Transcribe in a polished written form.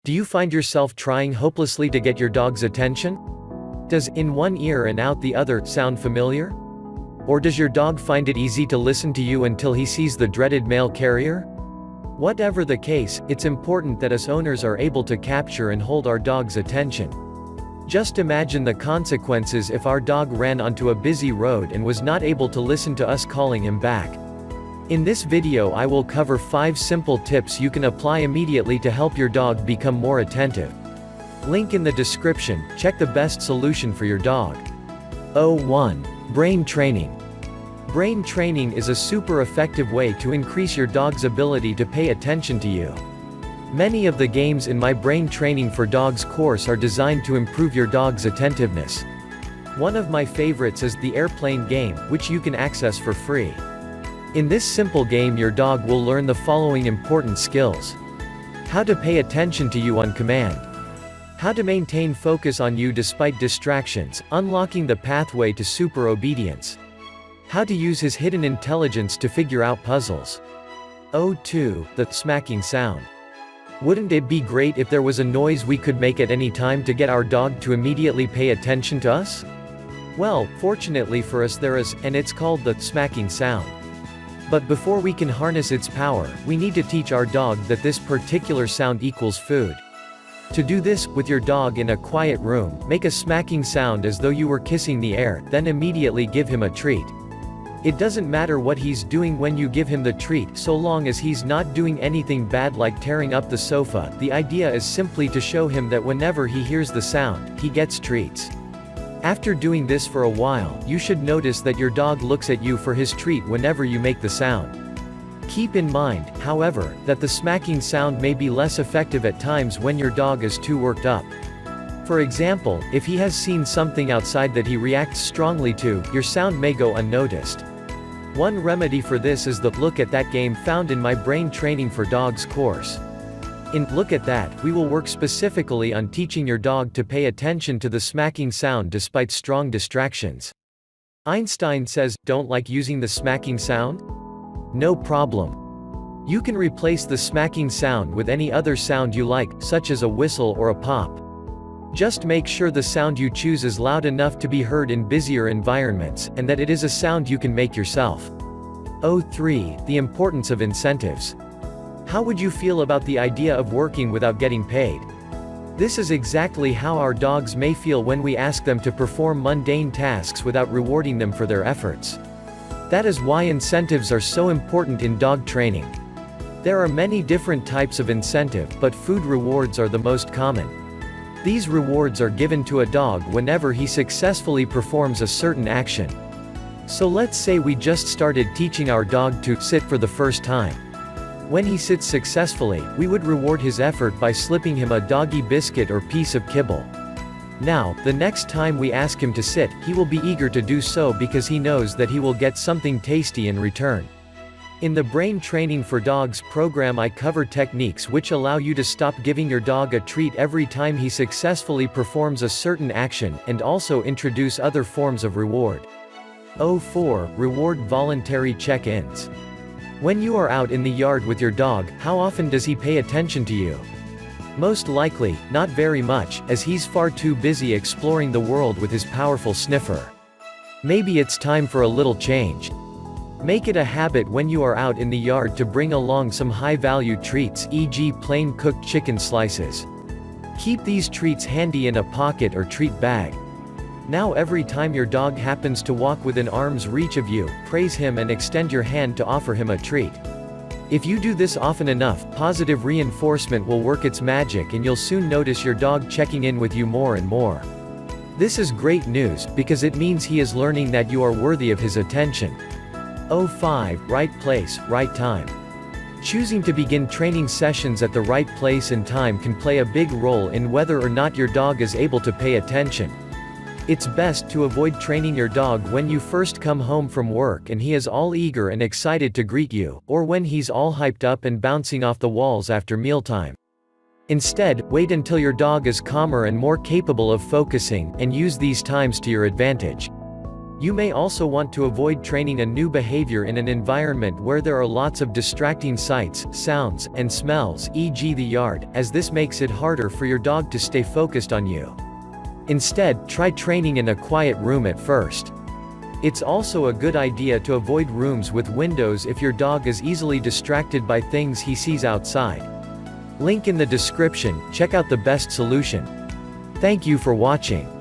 Do you find yourself trying hopelessly to get your dog's attention? Does "in one ear and out the other" sound familiar? Or does your dog find it easy to listen to you until he sees the dreaded mail carrier? Whatever the case, it's important that us owners are able to capture and hold our dog's attention. Just imagine the consequences if our dog ran onto a busy road and was not able to listen to us calling him back. In this video I will cover 5 simple tips you can apply immediately to help your dog become more attentive. Link in the description. Check the best solution for your dog. 1. Brain training. Brain training is a super effective way to increase your dog's ability to pay attention to you. Many of the games in my Brain Training for Dogs course are designed to improve your dog's attentiveness. One of my favorites is the airplane game, which you can access for free. In this simple game your dog will learn the following important skills. How to pay attention to you on command. How to maintain focus on you despite distractions, unlocking the pathway to super obedience. How to use his hidden intelligence to figure out puzzles. 2. The smacking sound. Wouldn't it be great if there was a noise we could make at any time to get our dog to immediately pay attention to us? Well, fortunately for us there is, and it's called the smacking sound. But before we can harness its power, we need to teach our dog that this particular sound equals food. To do this, with your dog in a quiet room, make a smacking sound as though you were kissing the air, then immediately give him a treat. It doesn't matter what he's doing when you give him the treat, so long as he's not doing anything bad like tearing up the sofa. The idea is simply to show him that whenever he hears the sound, he gets treats. After doing this for a while, you should notice that your dog looks at you for his treat whenever you make the sound. Keep in mind, however, that the smacking sound may be less effective at times when your dog is too worked up. For example, if he has seen something outside that he reacts strongly to, your sound may go unnoticed. One remedy for this is the "Look at That" game found in my Brain Training for Dogs course. In Look at That, we will work specifically on teaching your dog to pay attention to the smacking sound despite strong distractions. Einstein says, "Don't like using the smacking sound? No problem. You can replace the smacking sound with any other sound you like, such as a whistle or a pop. Just make sure the sound you choose is loud enough to be heard in busier environments, and that it is a sound you can make yourself." 3. The importance of incentives. How would you feel about the idea of working without getting paid? This is exactly how our dogs may feel when we ask them to perform mundane tasks without rewarding them for their efforts. That is why incentives are so important in dog training. There are many different types of incentive, but food rewards are the most common. These rewards are given to a dog whenever he successfully performs a certain action. So let's say we just started teaching our dog to sit for the first time. When he sits successfully, we would reward his effort by slipping him a doggy biscuit or piece of kibble. Now, the next time we ask him to sit, he will be eager to do so because he knows that he will get something tasty in return. In the Brain Training for Dogs program I cover techniques which allow you to stop giving your dog a treat every time he successfully performs a certain action, and also introduce other forms of reward. 4. Reward voluntary check-ins. When you are out in the yard with your dog, how often does he pay attention to you? Most likely, not very much, as he's far too busy exploring the world with his powerful sniffer. Maybe it's time for a little change. Make it a habit when you are out in the yard to bring along some high-value treats, e.g. plain cooked chicken slices. Keep these treats handy in a pocket or treat bag. Now every time your dog happens to walk within arm's reach of you, praise him and extend your hand to offer him a treat. If you do this often enough, positive reinforcement will work its magic and you'll soon notice your dog checking in with you more and more. This is great news, because it means he is learning that you are worthy of his attention. 5. Right place, right time. Choosing to begin training sessions at the right place and time can play a big role in whether or not your dog is able to pay attention. It's best to avoid training your dog when you first come home from work and he is all eager and excited to greet you, or when he's all hyped up and bouncing off the walls after mealtime. Instead, wait until your dog is calmer and more capable of focusing, and use these times to your advantage. You may also want to avoid training a new behavior in an environment where there are lots of distracting sights, sounds, and smells, e.g. the yard, as this makes it harder for your dog to stay focused on you. Instead, try training in a quiet room at first. It's also a good idea to avoid rooms with windows if your dog is easily distracted by things he sees outside. Link in the description, check out the best solution. Thank you for watching.